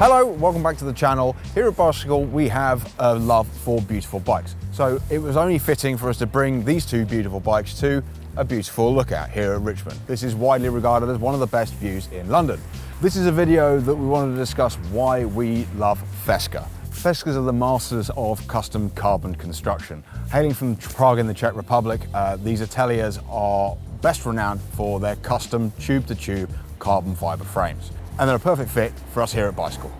Hello, welcome back to the channel. Here at Bicycle, we have a love for beautiful bikes. So it was only fitting for us to bring these two beautiful bikes to a beautiful lookout here at Richmond. This is widely regarded as one of the best views in London. This is a video that we wanted to discuss why we love Festka. Festkas are the masters of custom carbon construction. Hailing from Prague in the Czech Republic, these ateliers are best renowned for their custom tube-to-tube carbon fibre frames. And they're a perfect fit for us here at Bicycle.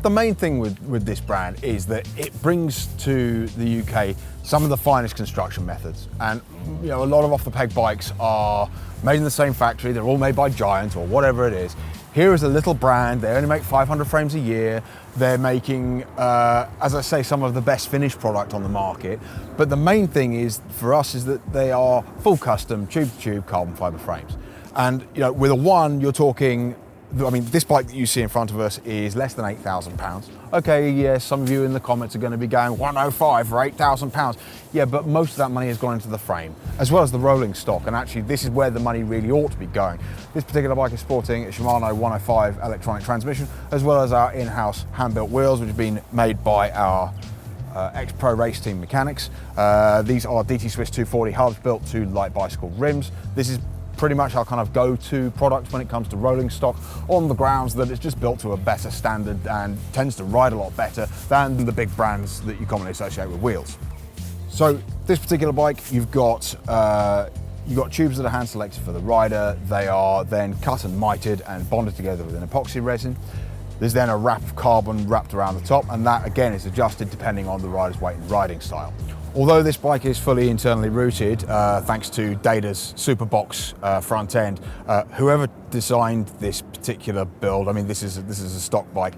The main thing with this brand is that it brings to the UK some of the finest construction methods. And you know, a lot of off-the-peg bikes are made in the same factory, they're all made by Giant or whatever it is. Here is a little brand, they only make 500 frames a year. They're making, as I say, some of the best finished product on the market. But the main thing is, for us, is that they are full custom tube-to-tube carbon fibre frames. And you know, with a one, you're talking, I mean, this bike that you see in front of us is less than £8,000. Okay, yes, some of you in the comments are going to be going 105 for £8,000. Yeah, but most of that money has gone into the frame, as well as the rolling stock. And actually, this is where the money really ought to be going. This particular bike is sporting a Shimano 105 electronic transmission, as well as our in-house hand-built wheels, which have been made by our ex-pro race team mechanics. These are DT Swiss 240 hubs built to light bicycle rims. This is pretty much our kind of go-to product when it comes to rolling stock, on the grounds that it's just built to a better standard and tends to ride a lot better than the big brands that you commonly associate with wheels. So this particular bike, you've got tubes that are hand selected for the rider. They are then cut and mited and bonded together with an epoxy resin. There's then a wrap of carbon wrapped around the top, and that again is adjusted depending on the rider's weight and riding style. Although this bike is fully internally routed, thanks to Data's Superbox front end, whoever designed this particular build, I mean this is a stock bike,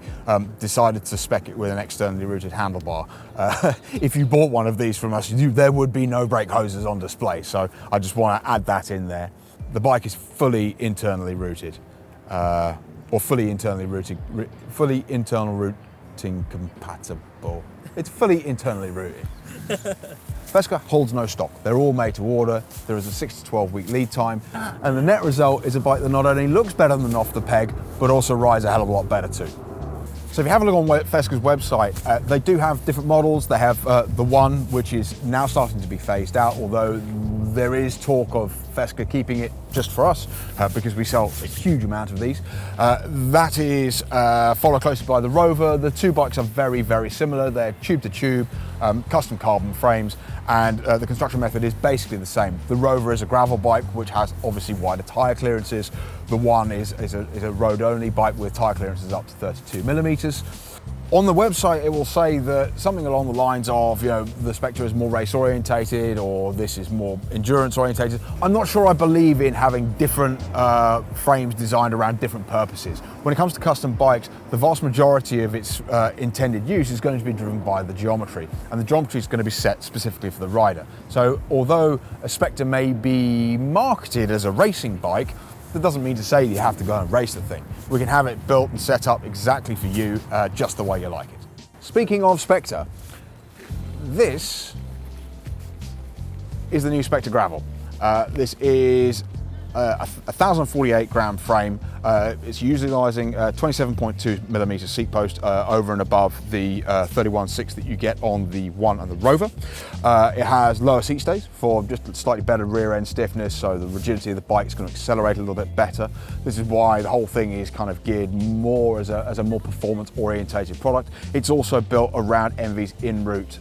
decided to spec it with an externally routed handlebar. If you bought one of these from us, there would be no brake hoses on display, so I just want to add that in there. The bike is fully internally routed, or fully internal routing compatible. It's fully internally routed. Festka holds no stock. They're all made to order. There is a 6 to 12 week lead time, and the net result is a bike that not only looks better than off the peg, but also rides a hell of a lot better too. So if you have a look on Festka's website, they do have different models. They have the one, which is now starting to be phased out, although there is talk of Festka keeping it just for us, because we sell a huge amount of these. That is followed closely by the Rover. The two bikes are very, very similar. They're tube-to-tube, custom carbon frames, and the construction method is basically the same. The Rover is a gravel bike, which has obviously wider tyre clearances. The one is a road-only bike with tyre clearances up to 32 millimeters. On the website, it will say that something along the lines of, you know, the Spectre is more race orientated, or this is more endurance orientated. I'm not sure I believe in having different frames designed around different purposes. When it comes to custom bikes, the vast majority of its intended use is going to be driven by the geometry, and the geometry is going to be set specifically for the rider. So although a Spectre may be marketed as a racing bike, that doesn't mean to say you have to go and race the thing. We can have it built and set up exactly for you, just the way you like it. Speaking of Spectre, this is the new Spectre Gravel. This is a 1048 gram frame. It's utilising 27.2 millimeter seat post over and above the 31.6 that you get on the One and the Rover. It has lower seat stays for just slightly better rear end stiffness, so the rigidity of the bike is going to accelerate a little bit better. This is why the whole thing is kind of geared more as a more performance orientated product. It's also built around MV's in-route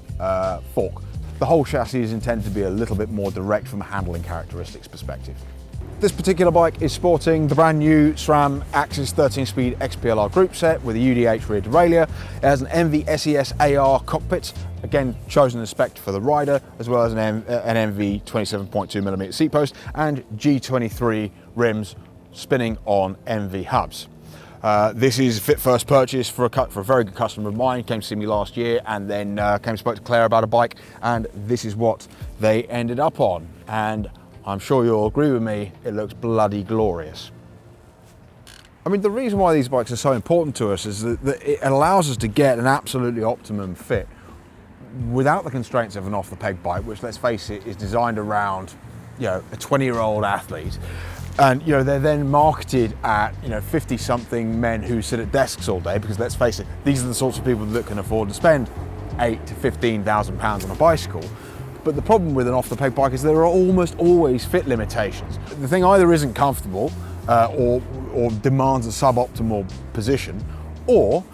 fork. The whole chassis is intended to be a little bit more direct from a handling characteristics perspective. This particular bike is sporting the brand new SRAM Axis 13-speed XPLR group set with a UDH rear derailleur. It has an MV SES AR cockpit, again chosen as spec for the rider, as well as an MV 27.2mm seat post and G23 rims spinning on MV hubs. This is fit first purchase for a very good customer of mine. Came to see me last year and then came and spoke to Claire about a bike, and this is what they ended up on. And I'm sure you'll agree with me, it looks bloody glorious. I mean, the reason why these bikes are so important to us is that it allows us to get an absolutely optimum fit without the constraints of an off-the-peg bike, which, let's face it, is designed around, you know, a 20-year-old athlete. And you know, they're then marketed at 50-something men who sit at desks all day, because let's face it, these are the sorts of people that can afford to spend £8,000 to £15,000 on a bicycle. But the problem with an off-the-peg bike is there are almost always fit limitations. The thing either isn't comfortable or demands a suboptimal position, or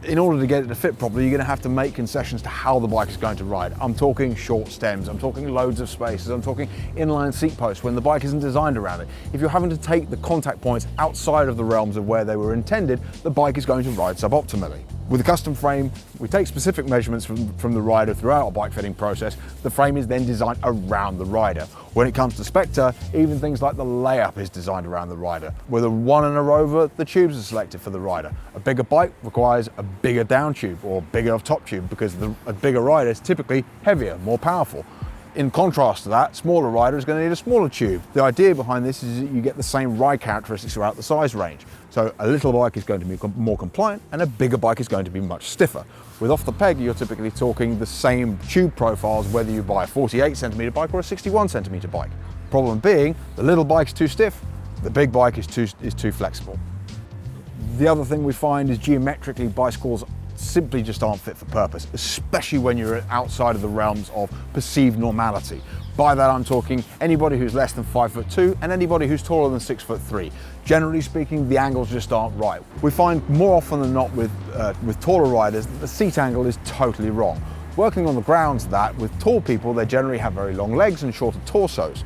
in order to get it to fit properly, you're going to have to make concessions to how the bike is going to ride. I'm talking short stems, I'm talking loads of spaces, I'm talking inline seat posts when the bike isn't designed around it. If you're having to take the contact points outside of the realms of where they were intended, the bike is going to ride suboptimally. With a custom frame, we take specific measurements from the rider throughout our bike fitting process. The frame is then designed around the rider. When it comes to Spectre, even things like the layup is designed around the rider. With a 1 and a Rover, the tubes are selected for the rider. A bigger bike requires a bigger down tube or bigger top tube, because a bigger rider is typically heavier, more powerful. In contrast to that, smaller rider is going to need a smaller tube. The idea behind this is that you get the same ride characteristics throughout the size range. So a little bike is going to be more compliant, and a bigger bike is going to be much stiffer. With off the peg, you're typically talking the same tube profiles whether you buy a 48cm bike or a 61cm bike. Problem being, the little bike is too stiff, the big bike is too flexible. The other thing we find is geometrically bicycles simply just aren't fit for purpose, especially when you're outside of the realms of perceived normality. By that I'm talking anybody who's less than 5'2" and anybody who's taller than 6'3". Generally speaking, the angles just aren't right. We find more often than not with taller riders that the seat angle is totally wrong. Working on the grounds that with tall people, they generally have very long legs and shorter torsos.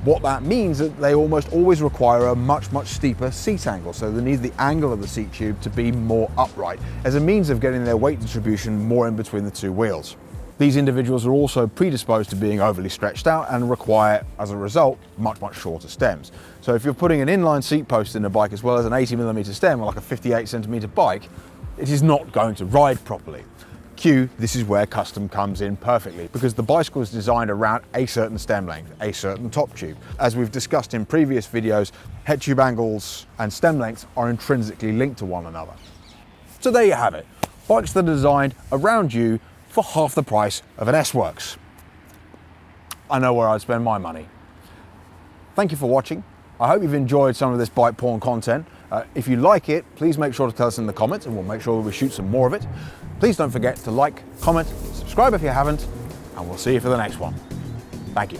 What that means is that they almost always require a much steeper seat angle, so they need the angle of the seat tube to be more upright as a means of getting their weight distribution more in between the two wheels. These individuals are also predisposed to being overly stretched out and require, as a result, much shorter stems. So if you're putting an inline seat post in a bike as well as an 80mm stem, or like a 58cm bike, it is not going to ride properly. Cue, this is where custom comes in perfectly, because the bicycle is designed around a certain stem length, a certain top tube. As we've discussed in previous videos, head tube angles and stem lengths are intrinsically linked to one another. So there you have it, bikes that are designed around you for half the price of an S-Works. I know where I'd spend my money. Thank you for watching. I hope you've enjoyed some of this bike porn content. If you like it, please make sure to tell us in the comments, and we'll make sure that we shoot some more of it. Please don't forget to like, comment, subscribe if you haven't, and we'll see you for the next one. Thank you.